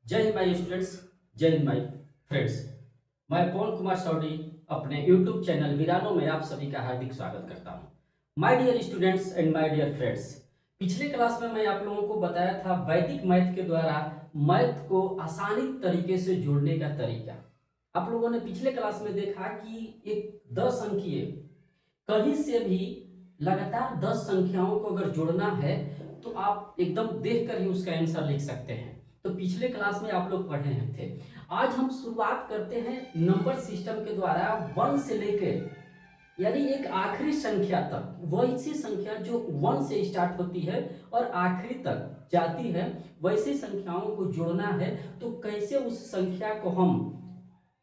जय Hind my students. जय Hind my friends. मैं पवन कुमार सौडी अपने यूट्यूब चैनल वीरानो में आप सभी का हार्दिक स्वागत करता हूं। My dear students and my dear friends, पिछले क्लास में मैं आप लोगों को बताया था वैदिक मैथ के द्वारा मैथ को आसानी तरीके से जोड़ने का तरीका। आप लोगों ने पिछले क्लास में देखा कि एक 10 अंकीय कहीं से भी लगातार 10 संख्याओं को अगर जोड़ना है तो आप एकदम देख कर ही उसका आंसर लिख सकते हैं। तो पिछले क्लास में आप लोग पढ़े हैं थे। आज हम शुरुआत करते हैं नंबर सिस्टम के द्वारा 1 से लेकर यानी एक आखिरी संख्या तक, वैसी संख्या जो 1 से स्टार्ट होती है और आखिरी तक जाती है, वैसी संख्याओं को जोड़ना है। तो कैसे उस संख्या को हम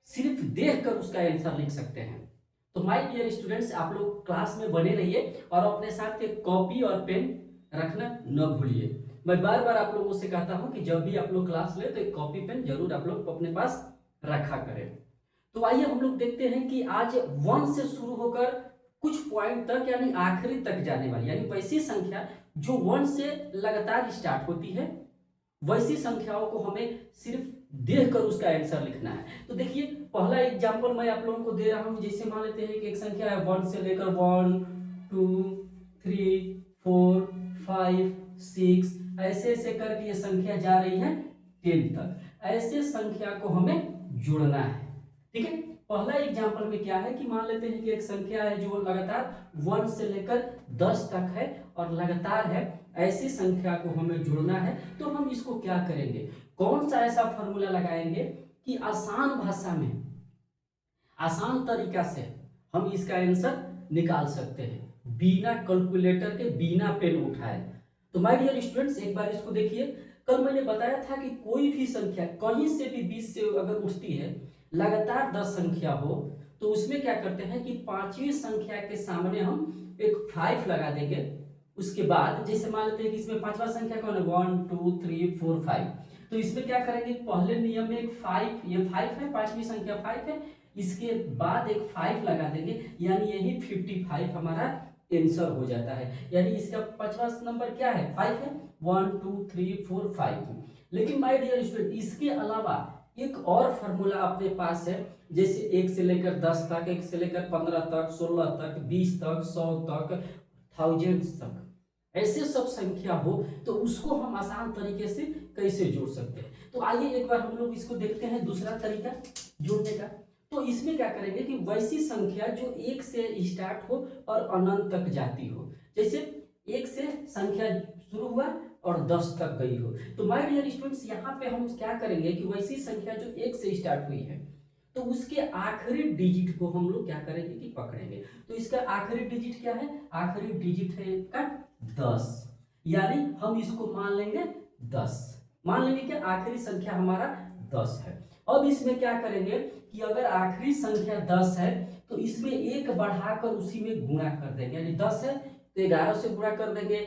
सिर्फ देखकर उसका आंसर लिख सकते हैं। तो माय डियर स्टूडेंट्स, आप लोग क्लास में बने रहिए और अपने साथ एक कॉपी और पेन रखना न भूलिए। मैं बार बार आप लोगों से कहता हूं कि जब भी आप लोग क्लास ले तो एक कॉपी पेन जरूर आप लोग अपने पास रखा करें। तो आइए हम लोग देखते हैं कि आज 1 से शुरू होकर कुछ पॉइंट तक यानी आखिरी तक जाने वाली यानी वैसी संख्या जो 1 से लगातार स्टार्ट होती है, वैसी संख्याओं को हमें सिर्फ देखकर उसका आंसर लिखना है। तो देखिए, पहला एग्जांपल मैं आप लोगों को दे रहा हूं। जैसे मान लेते हैं कि एक संख्या है 1 से लेकर 1 2 3 4 5 6, ऐसे ऐसे करके ये संख्या जा रही है 10 तक। ऐसे संख्या को हमें जोड़ना है। ठीक है, पहला एग्जांपल में क्या है कि मान लेते हैं कि एक संख्या है जो लगातार 1 से लेकर 10 तक है और लगातार है। ऐसी संख्या को हमें जोड़ना है। तो हम इसको क्या करेंगे, कौन सा ऐसा फॉर्मूला लगाएंगे कि आसान भाषा में, आसान तरीका से हम इसका आंसर निकाल सकते हैं बिना कैलकुलेटर के, बिना पेन उठाए। तो माय डियर स्टूडेंट्स, एक बार इसको देखिए। कल मैंने बताया था कि कोई भी संख्या कहीं से भी 20 से अगर उठती है, लगातार 10 संख्या हो, तो उसमें क्या करते हैं कि पांचवी संख्या के सामने हम एक 5 लगा देंगे। उसके बाद जैसे मान लेते हैं कि इसमें पांचवा संख्या कौन है, 1 2 3 4 5। तो इसमें क्या करेंगे, पहले नियम में एक 5, ये 5 है, पांचवी संख्या 5 है, इसके बाद एक 5 लगा देंगे, यानी यही 55 हमारा आंसर हो जाता है। यानी इसका पांचवा नंबर क्या है, 5 है। 1 2 3 4 5। लेकिन माय डियर स्टूडेंट, इसके अलावा एक और फॉर्मूला अपने पास है। जैसे 1 से लेकर 10 तक, 1 से लेकर 15 तक, 16 तक, 20 तक, 100 तक, थाउजेंड्स तक, ऐसे सब संख्या हो तो उसको हम आसान तरीके से कैसे जोड़ सकते हैं। तो आइए एक बार हम लोग इसको देखते हैं दूसरा तरीका जोड़ने का। तो इसमें क्या करेंगे कि वैसी संख्या जो 1 से स्टार्ट हो और अनंत तक जाती हो। जैसे 1 से संख्या शुरू हुआ और 10 तक गई हो। तो माय डियर स्टूडेंट्स, यहाँ पे हम क्या करेंगे कि वैसी संख्या जो 1 से स्टार्ट हुई है, तो उसके आखिरी डिजिट को हम लोग क्या करेंगे कि पकड़ेंगे। तो इसका आखिरी डिजिट क्या है, आखिरी डिजिट है इसका 10, यानी हम इसको मान लेंगे 10। मान लेंगे कि आखिरी संख्या हमारा 10 है। अब इसमें क्या करेंगे कि अगर आखिरी संख्या 10 है तो इसमें एक बढ़ाकर उसी में गुणा कर देंगे। यानी 10 है तो 11 से गुणा कर देंगे।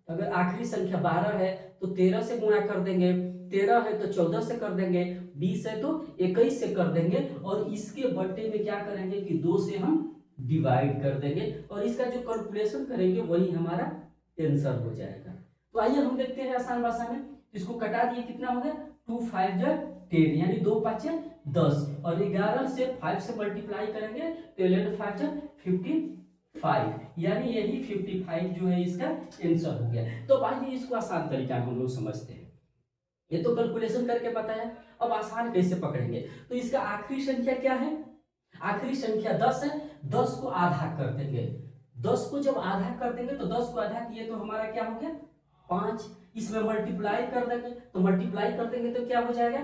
अगर आखिरी संख्या 12 है तो 13 से गुणा कर देंगे। 13 है तो 14 से कर देंगे। 20 है तो 21 से कर देंगे। और इसके बट्टे में क्या करेंगे कि 2 से हम डिवाइड कर देंगे और इसका जो कैलकुलेशन करेंगे वही हमारा आंसर हो जाएगा। तो आइए हम देखते हैं आसान भाषा में। इसको कटा दिए, कितना हो गया, 2 5 जा 10, यानी 2 5 10, और 11 से 5 से मल्टीप्लाई करेंगे तो 11 5 जा 55, यानी यही 55 जो है इसका आंसर हो गया। तो आइए इसको आसान तरीका हम लोग समझते हैं। ये तो कैलकुलेशन करके बताया, अब आसान कैसे पकड़ेंगे। तो इसका आखिरी संख्या क्या है, आखिरी संख्या 10 है। 10 को आधा कर देंगे। 10 को जब आधा कर देंगे तो 10 को आधा किए तो हमारा क्या हो गया, 5। इसमें मल्टीप्लाई कर देंगे, तो मल्टीप्लाई कर देंगे तो क्या हो जाएगा,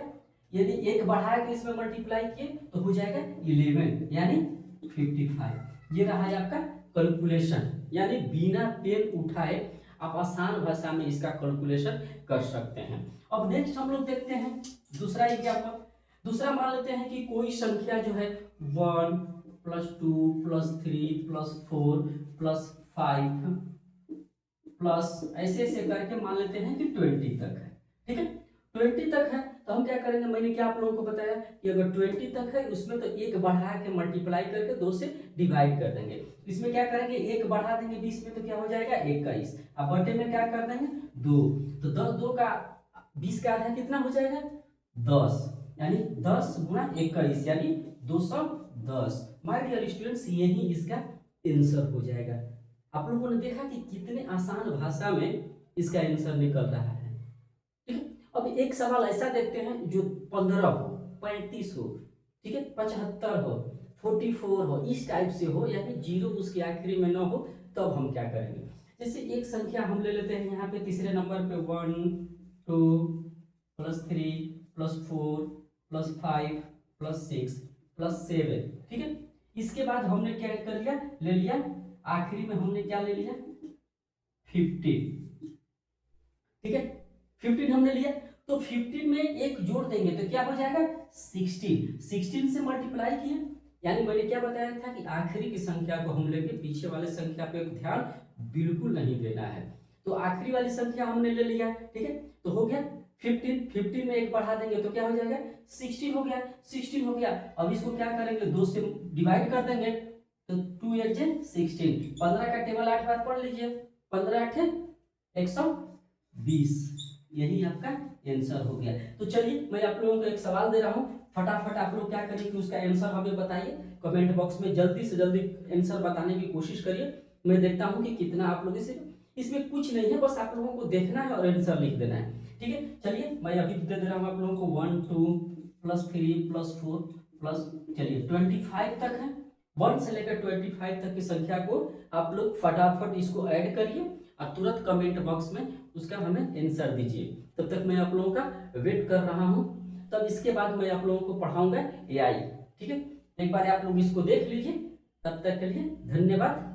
यदि एक बढ़ा के इसमें मल्टीप्लाई किए तो हो जाएगा 11, यानी 55। ये रहा है आपका कैलकुलेशन, यानी बिना पेन उठाए आप आसान भाषा में इसका कैलकुलेशन कर सकते हैं। अब नेक्स्ट हम लोग देखते हैं दूसरा एग्जाम्पल। दूसरा मान लेते हैं कि कोई संख्या जो है 1 plus 2 plus 3 plus 4 plus 5 plus ऐसे ऐसे करके मान लेते हैं कि 20 तक है। ठीक है, 20 तक है तो हम क्या करेंगे, मैंने क्या आप लोगों को बताया कि अगर 20 तक है उसमें तो एक बढ़ा के मल्टीप्लाई करके 2 से डिवाइड कर देंगे। इसमें क्या करेंगे, एक बढ़ा देंगे 20 में तो क्या हो जाएगा 21, अब बटे में क्या कर देंगे 2। तो 10 2 का 20 का आधा कितना हो जाएगा 10, यानी 10 गुणा 21 यानी 210। माय डियर स्टूडेंट्स यही इसका आंसर हो जाएगा। आप लोगों ने देखा कि कितने आसान भाषा में इसका आंसर निकल रहा है। ठीक है, अब एक सवाल ऐसा देखते हैं जो 15 हो, 35 हो, ठीक है, 75 हो, 44 हो, इस टाइप से हो, यानी जीरो उसके आखिरी में ना हो, तब हम क्या करेंगे। जैसे एक संख्या हम ले लेते हैं यहाँ पे तीसरे नंबर पे 1 2 +3 +4 +5 +6 +7, ठीक है। इसके बाद हमने क्या कर लिया, ले लिया आखिरी में हमने क्या ले लिया 15, ठीक है। 15 हमने लिया तो 15 में एक जोड़ देंगे तो क्या हो जाएगा 16, 16 से मल्टीप्लाई किया, यानी मैंने क्या बताया था कि आखिरी की संख्या को हम लेके पीछे वाले संख्या पे ध्यान बिल्कुल नहीं देना है। तो आखिरी वाली संख्या हमने ले लिया, ठीक है, तो हो गया 15, 15 में एक बढ़ा देंगे तो क्या हो जाएगा 16 हो गया, 16 हो गया। अब इसको क्या करेंगे 2 से डिवाइड कर देंगे तो 2 8 16, 15 का टेबल 8 बार पढ़ लीजिए, 15 8 120, यही आपका आंसर हो गया। तो चलिए मैं आप लोगों को एक सवाल दे रहा हूँ, फटाफट आप लोग क्या करिए कि उसका आंसर हमें बताइए कमेंट बॉक्स में, जल्दी से जल्दी आंसर बताने की कोशिश करिए। मैं देखता हूँ कि कितना आप लोग इसे, इसमें कुछ नहीं है, बस आप लोगों को देखना है और आंसर लिख देना है, ठीक है। चलिए मैं अभी दे रहा हूँ आप लोगों को 1 2 +3 +4 प्लस, चलिए 25 तक है, 1 से लेकर 25 तक की संख्या को आप लोग फटाफट इसको ऐड करिए और तुरंत कमेंट बॉक्स में उसका हमें आंसर दीजिए। तब तक मैं आप लोगों का वेट कर रहा हूँ, तब इसके बाद मैं आप लोगों को पढ़ाऊंगा एआई, ठीक है। एक बार आप लोग इसको देख लीजिए, तब तक के लिए धन्यवाद।